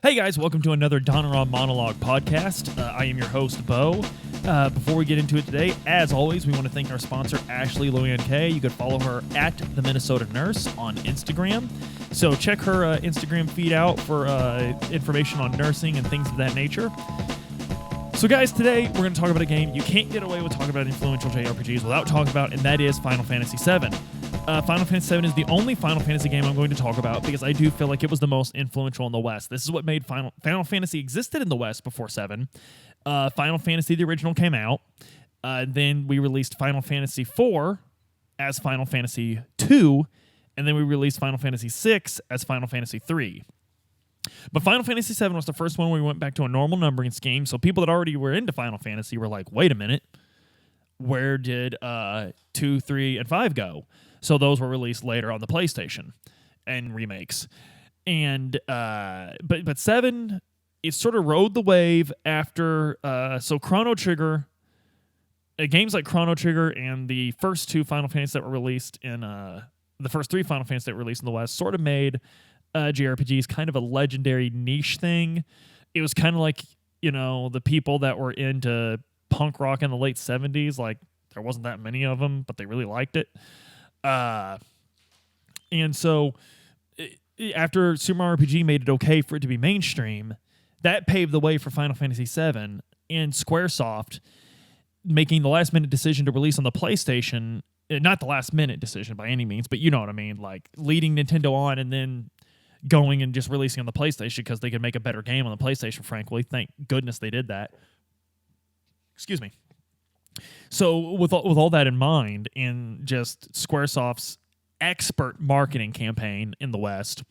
Hey guys, welcome to another Donneron Monologue podcast. I am your host, Bo. Before we get into it today, as always, we want to thank our sponsor, Ashley Luann K. You could follow her at The Minnesota Nurse on Instagram. So check her Instagram feed out for information on nursing and things of that nature. So guys, today we're going to talk about a game you can't get away with talking about influential JRPGs without talking about, and that is Final Fantasy VII. Final Fantasy VII is the only Final Fantasy game I'm going to talk about because I do feel like it was the most influential in the West. This is what made Final Fantasy existed in the West before 7. Final Fantasy, the original, came out. Then we released Final Fantasy IV as Final Fantasy II, and then we released Final Fantasy VI as Final Fantasy III. But Final Fantasy VII was the first one where we went back to a normal numbering scheme, so people that already were into Final Fantasy were like, wait a minute, where did 2, 3, and 5 go? So those were released later on the PlayStation and remakes. And but 7, it sort of rode the wave after so Chrono Trigger, games like Chrono Trigger and the first 2 Final Fantasy that were released in the first 3 Final Fantasy that were released in the West sort of made JRPGs kind of a legendary niche thing. It was kind of like, you know, the people that were into punk rock in the late 70s, like there wasn't that many of them, but they really liked it. And so after Super Mario RPG made it okay for it to be mainstream, that paved the way for Final Fantasy VII, and Squaresoft making the last minute decision to release on the PlayStation, not the last minute decision by any means, but you know what I mean, like leading Nintendo on and then going and just releasing on the PlayStation because they could make a better game on the PlayStation, frankly. Thank goodness they did that. Excuse me. So with all that in mind, and just Squaresoft's expert marketing campaign in the West,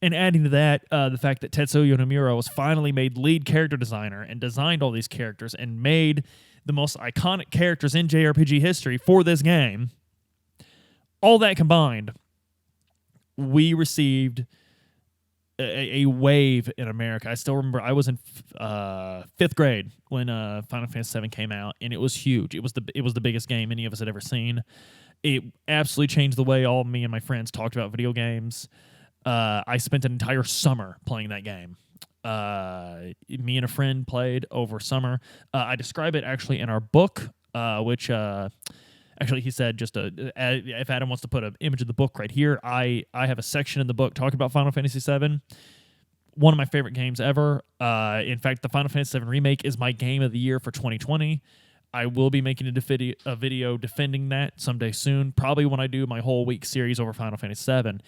and adding to that the fact that Tetsuya Nomura was finally made lead character designer and designed all these characters and made the most iconic characters in JRPG history for this game, all that combined, we received a wave in America. I still remember I was in 5th grade when Final Fantasy VII came out, and it was huge. It was the biggest game any of us had ever seen. It absolutely changed the way all me and my friends talked about video games. I spent an entire summer playing that game. Me and a friend played over summer. I describe it actually in our book, which actually he said if Adam wants to put an image of the book right here, I have a section in the book talking about Final Fantasy VII. One of my favorite games ever. In fact, the Final Fantasy VII Remake is my game of the year for 2020. I will be making a video defending that someday soon, probably when I do my whole week series over Final Fantasy VII.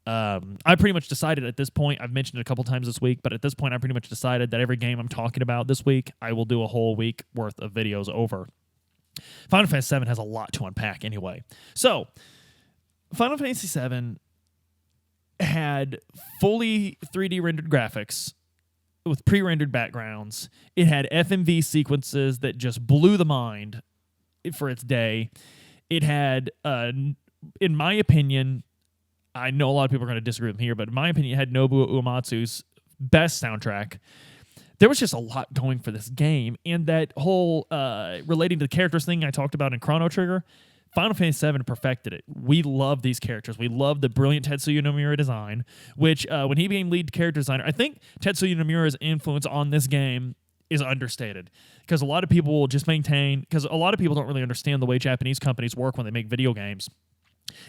I pretty much decided at this point, I've mentioned it a couple times this week, but at this point I pretty much decided that every game I'm talking about this week, I will do a whole week worth of videos over. Final Fantasy VII has a lot to unpack anyway. So, Final Fantasy VII had fully 3D rendered graphics with pre-rendered backgrounds. It had FMV sequences that just blew the mind for its day. It had, in my opinion, I know a lot of people are going to disagree with me here, but in my opinion, it had Nobuo Uematsu's best soundtrack. There was just a lot going for this game, and that whole relating to the characters thing I talked about in Chrono Trigger, Final Fantasy VII perfected it. We love these characters. We love the brilliant Tetsuya Nomura design, which when he became lead character designer, I think Tetsuya Nomura's influence on this game is understated, because a lot of people will just maintain, because a lot of people don't really understand the way Japanese companies work when they make video games.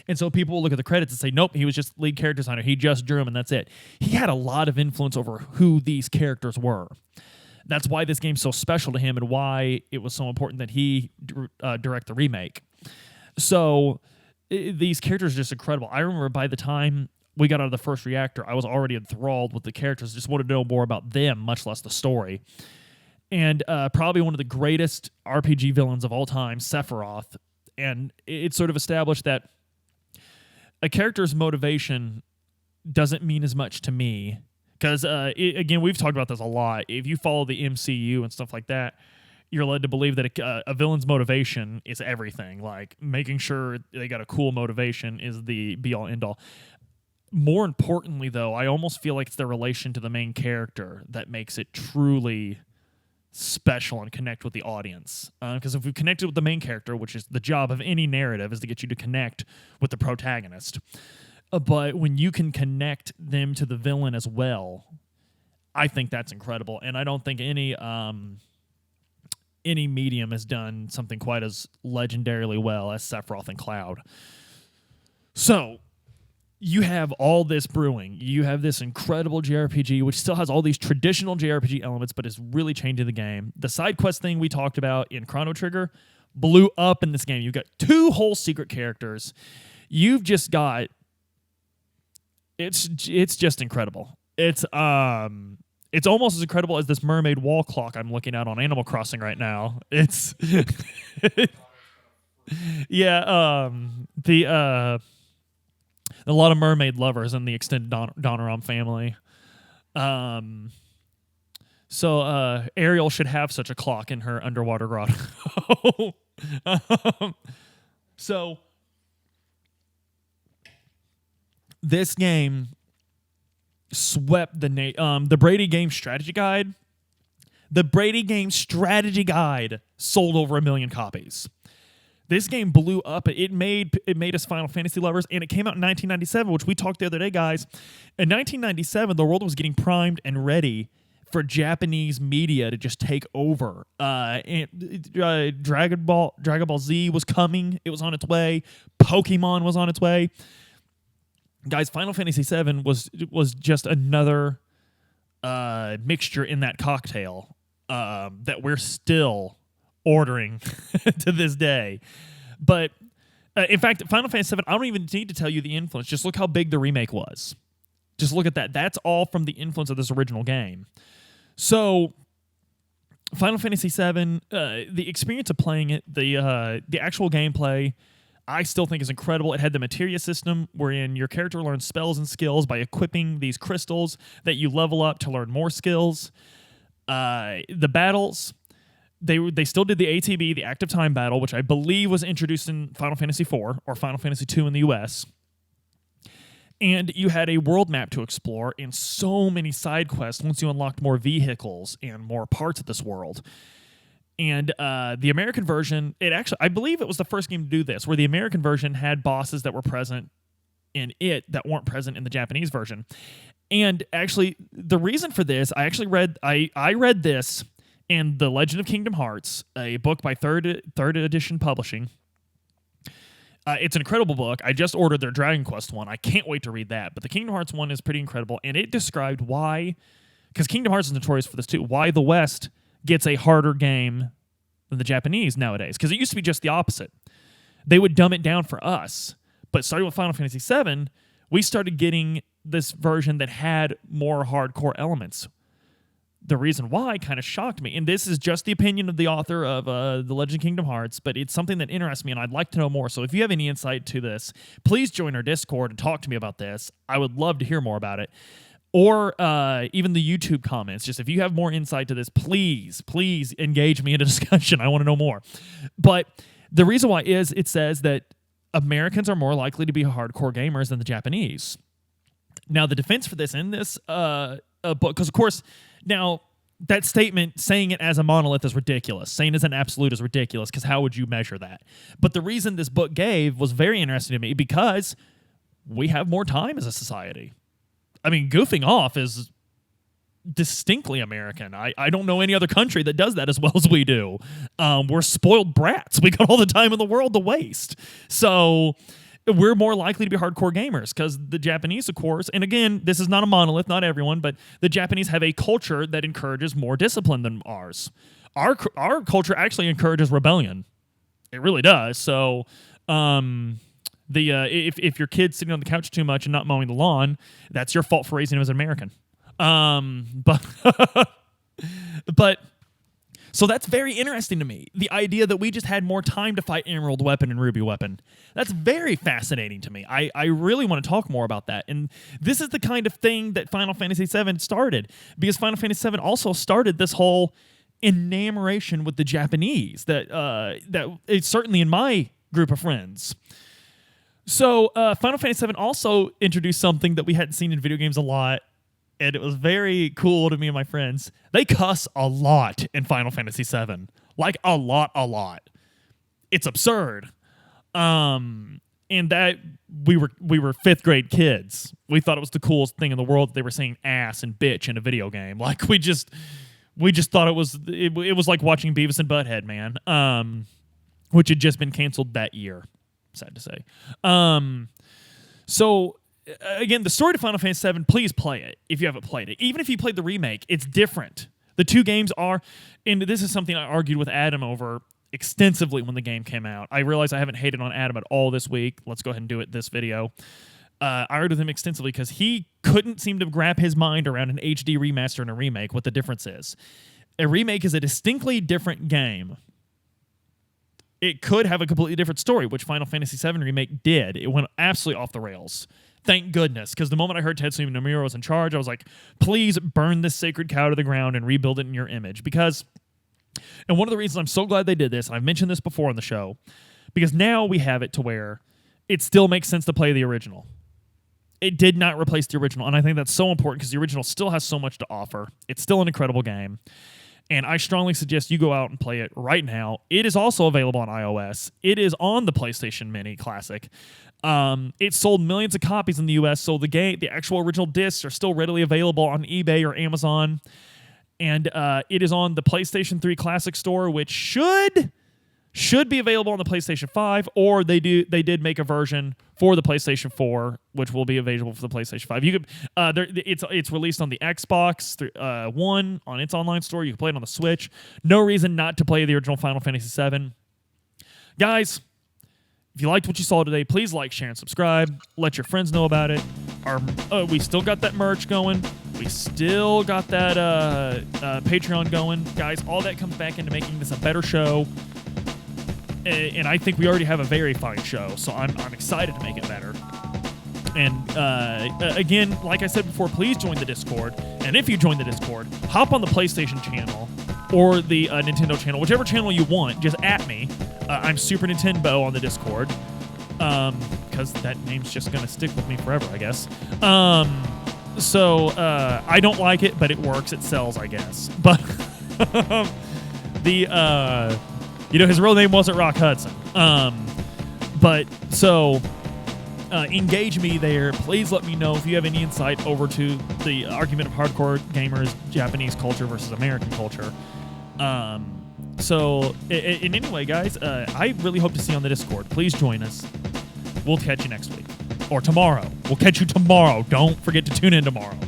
And so people will look at the credits and say, nope, he was just lead character designer. He just drew him, and that's it. He had a lot of influence over who these characters were. That's why this game's so special to him and why it was so important that he direct the remake. So these characters are just incredible. I remember by the time we got out of the first reactor, I was already enthralled with the characters, just wanted to know more about them, much less the story. And probably one of the greatest RPG villains of all time, Sephiroth. And it sort of established that a character's motivation doesn't mean as much to me. Because, again, we've talked about this a lot. If you follow the MCU and stuff like that, you're led to believe that a villain's motivation is everything. Like, making sure they got a cool motivation is the be-all, end-all. More importantly, though, I almost feel like it's their relation to the main character that makes it truly special and connect with the audience. Because if we connected with the main character, which is the job of any narrative, is to get you to connect with the protagonist. But when you can connect them to the villain as well, I think that's incredible, and I don't think any medium has done something quite as legendarily well as Sephiroth and Cloud. So you have all this brewing. You have this incredible JRPG, which still has all these traditional JRPG elements, but is really changing the game. The side quest thing we talked about in Chrono Trigger blew up in this game. You've got 2 whole secret characters. You've just got... It's just incredible. It's almost as incredible as this mermaid wall clock I'm looking at on Animal Crossing right now. It's... yeah, a lot of mermaid lovers in the extended Donoram family. So Ariel should have such a clock in her underwater grotto. So this game swept the Brady Game Strategy Guide. The Brady Game Strategy Guide sold over 1 million copies. This game blew up. It made us Final Fantasy lovers, and it came out in 1997, which we talked the other day, guys. In 1997, the world was getting primed and ready for Japanese media to just take over. Dragon Ball Z was coming. It was on its way. Pokemon was on its way. Guys, Final Fantasy VII was just another mixture in that cocktail that we're still ordering to this day. But in fact, Final Fantasy VII, I don't even need to tell you the influence. Just look how big the remake was. Just look at that. That's all from the influence of this original game. So Final Fantasy VII, the experience of playing it, the actual gameplay, I still think is incredible. It had the materia system wherein your character learns spells and skills by equipping these crystals that you level up to learn more skills. The battles, they still did the ATB, the active time battle, which I believe was introduced in Final Fantasy IV or Final Fantasy II in the US. And you had a world map to explore and so many side quests once you unlocked more vehicles and more parts of this world. And the American version, I believe it was the first game to do this, where the American version had bosses that were present in it that weren't present in the Japanese version. And actually, the reason for this, I read this in The Legend of Kingdom Hearts, a book by Third Edition Publishing. It's an incredible book. I just ordered their Dragon Quest one. I can't wait to read that. But the Kingdom Hearts one is pretty incredible, and it described why, because Kingdom Hearts is notorious for this too, why the West gets a harder game than the Japanese nowadays. Because it used to be just the opposite. They would dumb it down for us. But starting with Final Fantasy VII, we started getting this version that had more hardcore elements. The reason why kind of shocked me, and this is just the opinion of the author of The Legend of Kingdom Hearts, but it's something that interests me, and I'd like to know more. So if you have any insight to this, please join our Discord and talk to me about this. I would love to hear more about it. Or even the YouTube comments. Just if you have more insight to this, please engage me in a discussion. I want to know more. But the reason why is it says that Americans are more likely to be hardcore gamers than the Japanese. Now, the defense for this in this book, because of course, now that statement, saying it as a monolith is ridiculous. Saying it as an absolute is ridiculous, because how would you measure that? But the reason this book gave was very interesting to me, because we have more time as a society. I mean, goofing off is distinctly American. I don't know any other country that does that as well as we do. We're spoiled brats. We got all the time in the world to waste. So we're more likely to be hardcore gamers, because the Japanese, of course, and again, this is not a monolith, not everyone, but the Japanese have a culture that encourages more discipline than ours. Our culture actually encourages rebellion. It really does. So if your kid's sitting on the couch too much and not mowing the lawn, that's your fault for raising him as an American. But so that's very interesting to me. The idea that we just had more time to fight Emerald Weapon and Ruby Weapon. That's very fascinating to me. I really want to talk more about that. And this is the kind of thing that Final Fantasy VII started, because Final Fantasy VII also started this whole enamoration with the Japanese that it's certainly in my group of friends. So Final Fantasy VII also introduced something that we hadn't seen in video games a lot, and it was very cool to me and my friends. They cuss a lot in Final Fantasy VII. Like, a lot. It's absurd. And that we were fifth grade kids. We thought it was the coolest thing in the world that they were saying ass and bitch in a video game. Like we just thought it was like watching Beavis and Butthead, man. Which had just been canceled that year. Sad to say. So again, the story to Final Fantasy VII, please play it if you haven't played it. Even if you played the remake, it's different. The two games are, and this is something I argued with Adam over extensively when the game came out. I realize I haven't hated on Adam at all this week. Let's go ahead and do it this video. I argued with him extensively because he couldn't seem to wrap his mind around an HD remaster and a remake, what the difference is. A remake is a distinctly different game. It could have a completely different story, which Final Fantasy VII Remake did. It went absolutely off the rails. Thank goodness, because the moment I heard Tetsuya Nomura was in charge, I was like, please burn this sacred cow to the ground and rebuild it in your image. And one of the reasons I'm so glad they did this, and I've mentioned this before on the show, because now we have it to where it still makes sense to play the original. It did not replace the original, and I think that's so important because the original still has so much to offer. It's still an incredible game. And I strongly suggest you go out and play it right now. It is also available on iOS. It is on the PlayStation Mini Classic. It sold millions of copies in the US, so the actual original discs are still readily available on eBay or Amazon. And it is on the PlayStation 3 Classic Store, which should be available on the PlayStation 5, or they did make a version for the PlayStation 4, which will be available for the PlayStation 5. You could it's released on the Xbox One on its online store. You can play it on the Switch. No reason not to play the original Final Fantasy VII. Guys, if you liked what you saw today, please like, share, and subscribe. Let your friends know about it. We still got that merch going. We still got that Patreon going. Guys, all that comes back into making this a better show. And I think we already have a very fine show, so I'm excited to make it better. And again, like I said before, please join the Discord. And if you join the Discord, hop on the PlayStation channel or the Nintendo channel, whichever channel you want. Just at me. I'm Super Nintendo on the Discord, because that name's just gonna stick with me forever, I guess. So I don't like it, but it works. It sells, I guess. But his real name wasn't Rock Hudson. Engage me there. Please let me know if you have any insight over to the argument of hardcore gamers, Japanese culture versus American culture. In any way, guys, I really hope to see you on the Discord. Please join us. We'll catch you next week. Or tomorrow. We'll catch you tomorrow. Don't forget to tune in tomorrow.